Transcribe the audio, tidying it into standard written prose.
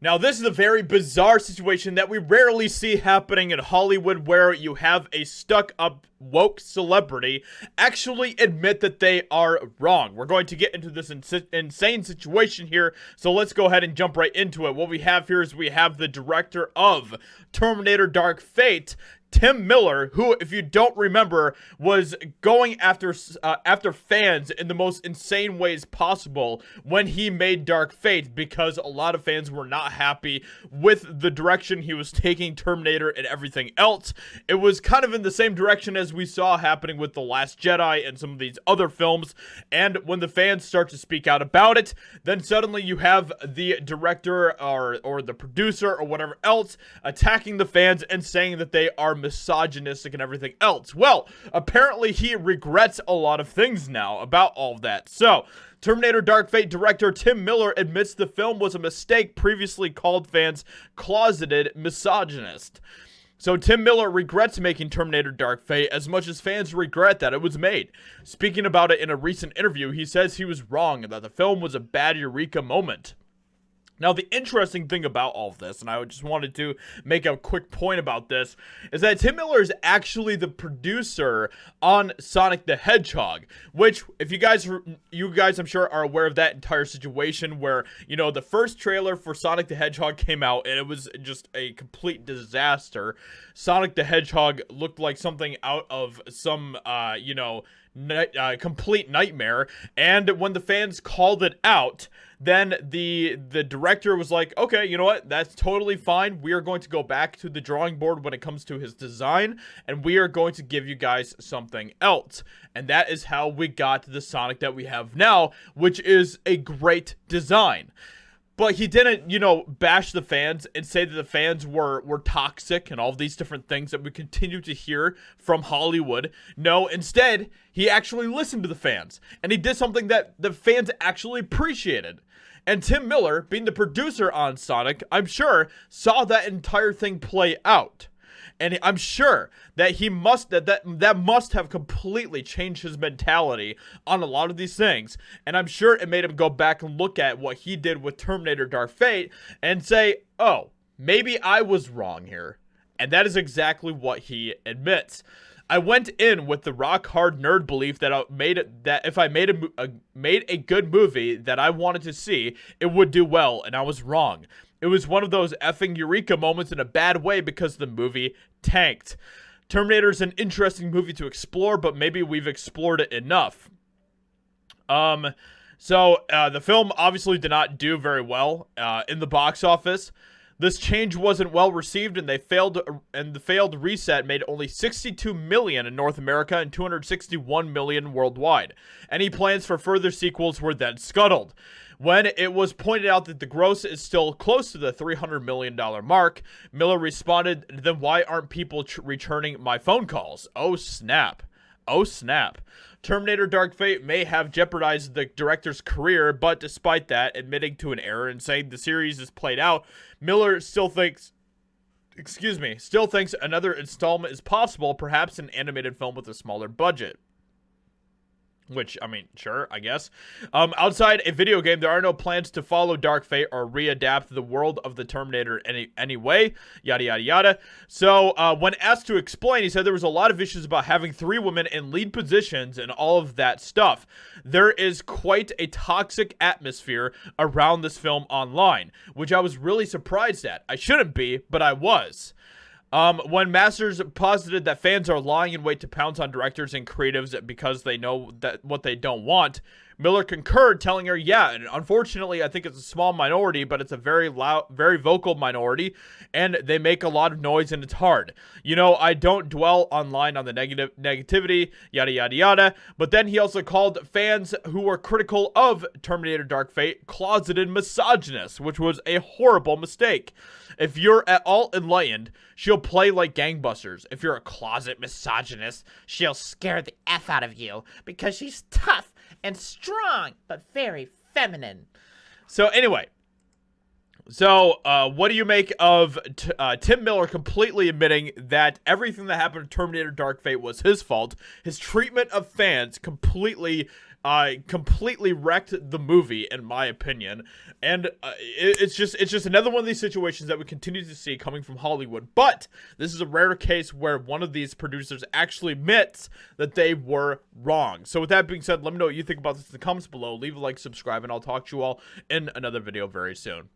Now, this is a very bizarre situation that we rarely see happening in Hollywood, where you have a stuck-up woke celebrity actually admit that they are wrong. We're going to get into this insane situation here, so let's go ahead and jump right into it. What we have here is we have the director of Terminator Dark Fate, Tim Miller, who, if you don't remember, was going after fans in the most insane ways possible when he made Dark Fate, because a lot of fans were not happy with the direction he was taking Terminator and everything else. It was kind of in the same direction as we saw happening with The Last Jedi and some of these other films, and when the fans start to speak out about it, then suddenly you have the director or the producer or whatever else attacking the fans and saying that they are misogynistic and everything else. Well, apparently he regrets a lot of things now about all of that. So, Terminator Dark Fate director Tim Miller admits the film was a mistake, previously called fans closeted misogynist. So Tim Miller regrets making Terminator Dark Fate as much as fans regret that it was made. Speaking about it in a recent interview, he says he was wrong and that the film was a bad eureka moment. Now, the interesting thing about all of this, and I just wanted to make a quick point about this, is that Tim Miller is actually the producer on Sonic the Hedgehog, which, if you guys I'm sure are aware of that entire situation where, you know, the first trailer for Sonic the Hedgehog came out and it was just a complete disaster. Sonic the Hedgehog looked like something out of some, complete nightmare, and when the fans called it out, then the director was like, okay, you know what, that's totally fine. We are going to go back to the drawing board when it comes to his design, and we are going to give you guys something else. And that is how we got to the Sonic that we have now, which is a great design. But he didn't, bash the fans and say that the fans were toxic and all these different things that we continue to hear from Hollywood. No, instead, he actually listened to the fans. And he did something that the fans actually appreciated. And Tim Miller, being the producer on Sonic, I'm sure, saw that entire thing play out. And I'm sure that he must that must have completely changed his mentality on a lot of these things. And I'm sure it made him go back and look at what he did with Terminator Dark Fate and say, oh, maybe I was wrong here. And that is exactly what he admits. I went in with the rock hard nerd belief that if I made a good movie that I wanted to see, it would do well, and I was wrong. It was one of those effing eureka moments in a bad way because the movie tanked. Terminator's an interesting movie to explore, but maybe we've explored it enough. The film obviously did not do very well in the box office. This change wasn't well received, and the failed reset made only $62 million in North America and $261 million worldwide. Any plans for further sequels were then scuttled. When it was pointed out that the gross is still close to the $300 million mark, Miller responded, "Then why aren't people returning my phone calls? Oh snap. Oh snap." Terminator Dark Fate may have jeopardized the director's career, but despite that, admitting to an error and saying the series is played out, Miller still thinks another installment is possible, perhaps an animated film with a smaller budget. Which, I mean, sure, I guess. Outside a video game, there are no plans to follow Dark Fate or readapt the world of the Terminator anyway, yada, yada, yada. So, when asked to explain, he said there was a lot of issues about having 3 women in lead positions and all of that stuff. There is quite a toxic atmosphere around this film online, which I was really surprised at. I shouldn't be, but I was. When Masters posited that fans are lying in wait to pounce on directors and creatives because they know that what they don't want, Miller concurred, telling her, yeah, and unfortunately, I think it's a small minority, but it's a very loud, very vocal minority, and they make a lot of noise, and it's hard. I don't dwell online on the negativity, yada, yada, yada, but then he also called fans who were critical of Terminator Dark Fate closeted misogynists, which was a horrible mistake. If you're at all enlightened, she'll play like gangbusters. If you're a closet misogynist, she'll scare the F out of you because she's tough and strong, but very feminine. So anyway, what do you make of Tim Miller completely admitting that everything that happened to Terminator Dark Fate was his fault? His treatment of fans completely completely wrecked the movie, in my opinion. And it's just another one of these situations that we continue to see coming from Hollywood. But this is a rare case where one of these producers actually admits that they were wrong. So with that being said, let me know what you think about this in the comments below. Leave a like, subscribe, and I'll talk to you all in another video very soon.